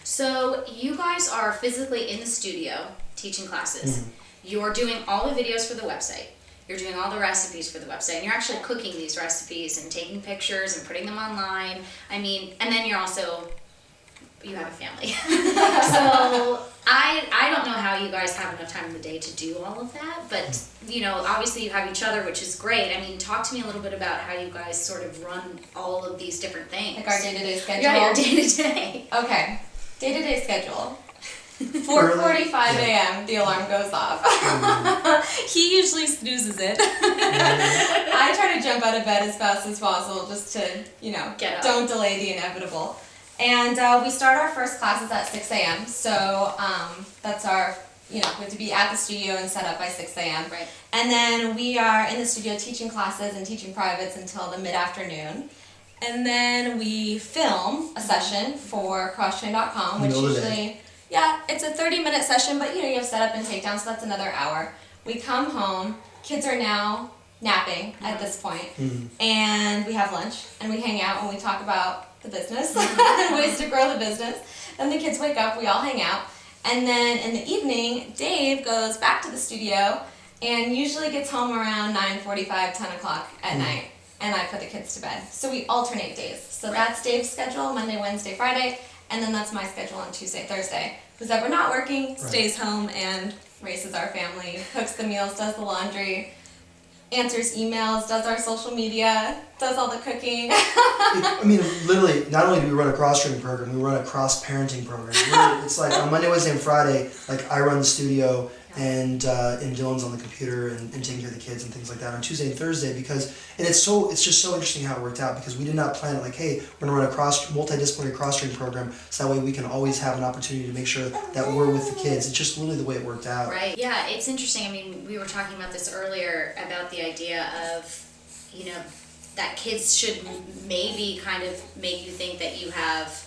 So you guys are physically in the studio teaching classes. Mm-hmm. You're doing all the videos for the website. You're doing all the recipes for the website. And you're actually cooking these recipes and taking pictures and putting them online. I mean, and then you have a family. So I don't know how you guys have enough time in the day to do all of that, but obviously you have each other, which is great. I mean, talk to me a little bit about how you guys sort of run all of these different things. Like our day-to-day schedule? Yeah, your day-to-day. Okay. Day-to-day schedule. 4:45 a.m. the alarm goes off. He usually snoozes it. I try to jump out of bed as fast as possible just to, Get up. Don't delay the inevitable. And we start our first classes at 6 a.m. So that's our, we have to be at the studio and set up by 6 a.m. Right. And then we are in the studio teaching classes and teaching privates until the mid-afternoon. And then we film a session for CrossTrain.com, which usually... Yeah, it's a 30-minute session, but you have setup and takedown, so that's another hour. We come home, kids are now napping at this point, and we have lunch, and we hang out and we talk about the business and ways to grow the business. Then the kids wake up, we all hang out, and then in the evening, Dave goes back to the studio and usually gets home around 9:45, 10 o'clock at night, and I put the kids to bed. So we alternate days. So that's Dave's schedule, Monday, Wednesday, Friday. And then that's my schedule on Tuesday, Thursday. Who's ever not working stays home and races our family, cooks the meals, does the laundry, answers emails, does our social media, does all the cooking. Literally, not only do we run a cross-training program, we run a cross-parenting program. Really, it's like on Monday, Wednesday, and Friday, like I run the studio and Dylan's on the computer and taking care of the kids and things like that on Tuesday and Thursday it's just so interesting how it worked out because we did not plan it like, hey, we're going to run a multidisciplinary cross-training program so that way we can always have an opportunity to make sure that we're with the kids. It's just literally the way it worked out. Right. Yeah, it's interesting. I mean, we were talking about this earlier about the idea of, that kids should maybe kind of make you think that you have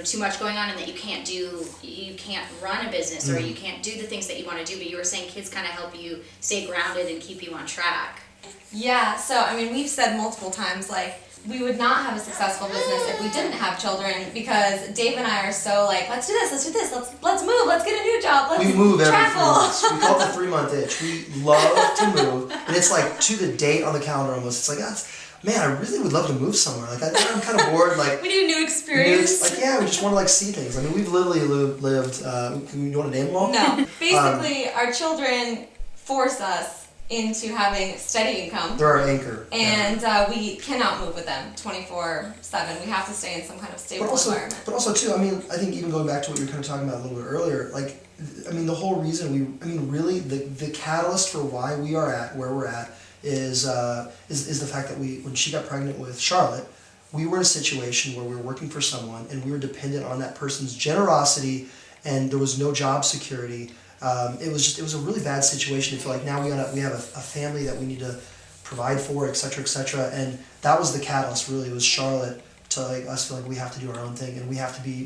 too much going on and that you can't run a business or you can't do the things that you want to do, but you were saying kids kind of help you stay grounded and keep you on track. Yeah, so we've said multiple times, like, we would not have a successful business if we didn't have children because Dave and I are so like, let's do this, let's move, let's get a new job, let's We move every 3 travel. months. We call it the 3-month itch. We love to move, and it's like to the date on the calendar almost. It's like, man, I really would love to move somewhere. Like, I'm kind of bored. Like, we need a new experience. we just want to see things. We've literally lived. You want to name them all? No, basically, our children force us into having steady income. They're our anchor. And we cannot move with them 24/7. We have to stay in some kind of stable environment. But also too, I think even going back to what you were kind of talking about a little bit earlier, the whole reason really the catalyst for why we are at where we're at is the fact that when she got pregnant with Charlotte, we were in a situation where we were working for someone and we were dependent on that person's generosity, and there was no job security. It was a really bad situation. I feel like now we have a family that we need to provide for, et cetera, and that was the catalyst. Really, it was Charlotte to us feel like we have to do our own thing, and we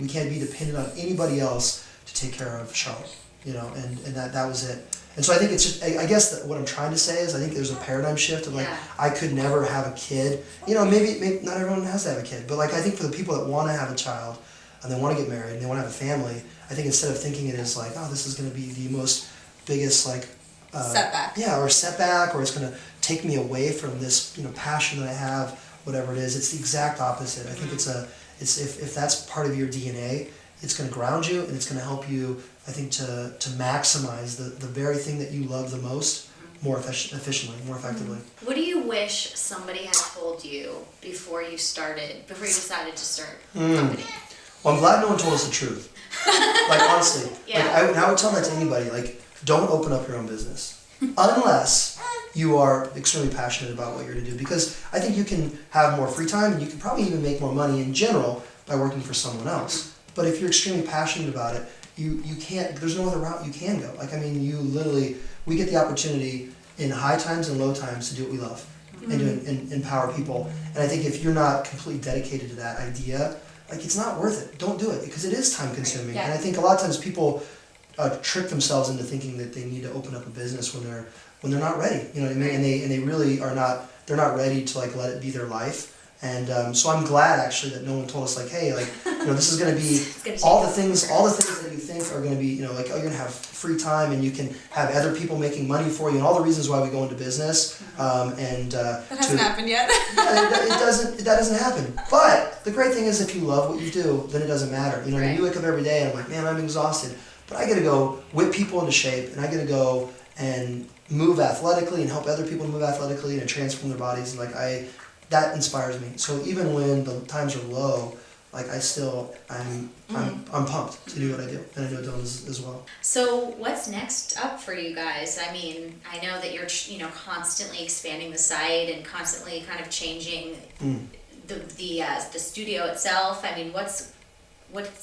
can't be dependent on anybody else to take care of Charlotte. And that was it. And so I think it's just, I guess that what I'm trying to say is I think there's a paradigm shift of I could never have a kid. Maybe not everyone has to have a kid, but I think for the people that want to have a child and they want to get married and they want to have a family, I think instead of thinking it as this is going to be the most biggest setback. Yeah, or setback, or it's going to take me away from this passion that I have, whatever it is. It's the exact opposite. I think if that's part of your DNA, it's going to ground you and it's going to help you, I think, to maximize the very thing that you love the most more efficiently, more effectively. What do you wish somebody had told you before you decided to start a company? Well, I'm glad no one told us the truth. Honestly. Yeah. I would tell that to anybody. Don't open up your own business. Unless you are extremely passionate about what you're going to do. Because I think you can have more free time and you can probably even make more money in general by working for someone else. But if you're extremely passionate about it, you can't, there's no other route you can go. We get the opportunity in high times and low times to do what we love and to empower people. And I think if you're not completely dedicated to that idea, it's not worth it. Don't do it because it is time consuming. Yeah. And I think a lot of times people trick themselves into thinking that they need to open up a business when they're not ready. You know what I mean? And they really are not. They're not ready to let it be their life. And so I'm glad actually that no one told us like, hey, like, this is going to be It's gonna all take the things that you think are going to be, like, oh, you're going to have free time and you can have other people making money for you, and all the reasons why we go into business. That hasn't happened yet. That doesn't happen. But the great thing is, if you love what you do, then it doesn't matter. When Right. you wake up every day and I'm like, man, I'm exhausted, but I get to go whip people into shape, and I get to go and move athletically and help other people move athletically and transform their bodies, and that inspires me. So even when the times are low, like I'm pumped to do what I do, and I know Dylan is as well. So what's next up for you guys? I mean, I know that you're constantly expanding the site and constantly kind of changing the studio itself. I mean, what's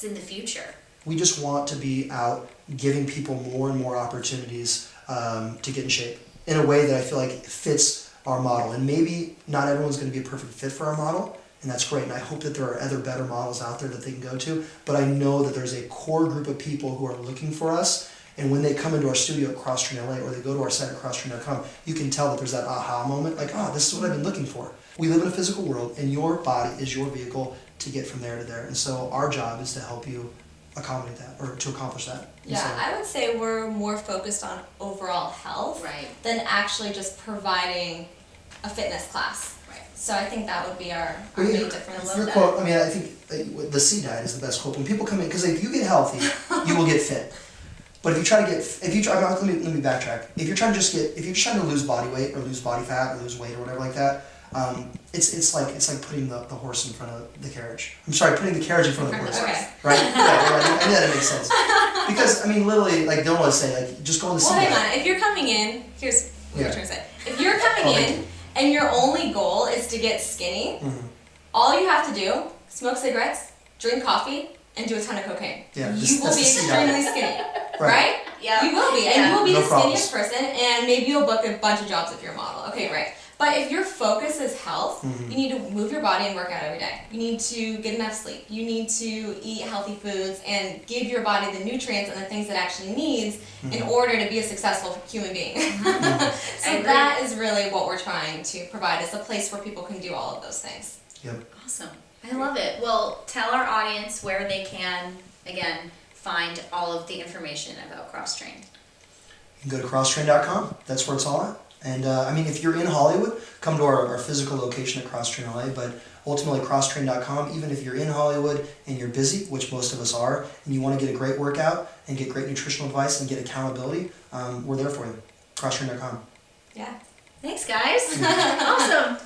in the future? We just want to be out giving people more and more opportunities to get in shape in a way that I feel like fits our model. And maybe not everyone's going to be a perfect fit for our model, and that's great. And I hope that there are other better models out there that they can go to. But I know that there's a core group of people who are looking for us. And when they come into our studio at CrossTrain LA, or they go to our site at CrossTrain.com, you can tell that there's that aha moment, like, oh, this is what I've been looking for. We live in a physical world, and your body is your vehicle to get from there to there. And so our job is to help you accommodate that, or to accomplish that. Yeah, I would say we're more focused on overall health than actually just providing a fitness class. Right. So I think that would be our main difference. Your quote, I think the C diet is the best quote. When people come in, because if you get healthy, you will get fit. But if you try to let me backtrack. If you're trying to lose body weight or lose body fat or lose weight or whatever like that, it's like putting the horse in front of the carriage. I'm sorry, putting the carriage in front of the horse. Okay. Right? Yeah, I mean, that makes sense. Because literally, like, don't want to say, like, just go on the hang on. If you're coming in, here's what I'm trying to say. If you're coming in and your only goal is to get skinny, all you have to do: smoke cigarettes, drink coffee, and do a ton of cocaine. Yeah, you will be extremely skinny, right? Yeah. You will be, and you will be the problems. skinniest person, and maybe you'll book a bunch of jobs if you're a model. Okay, great. But if your focus is health, you need to move your body and work out every day. You need to get enough sleep. You need to eat healthy foods and give your body the nutrients and the things it actually needs in order to be a successful human being. So that is really what we're trying to provide, is a place where people can do all of those things. Yep. Awesome. I love it. Well, tell our audience where they can, again, find all of the information about CrossTrain. You can go to CrossTrain.com. That's where it's all at. And if you're in Hollywood, come to our physical location at CrossTrain LA, but ultimately CrossTrain.com, even if you're in Hollywood and you're busy, which most of us are, and you want to get a great workout and get great nutritional advice and get accountability, we're there for you. CrossTrain.com. Yeah. Thanks, guys. Awesome.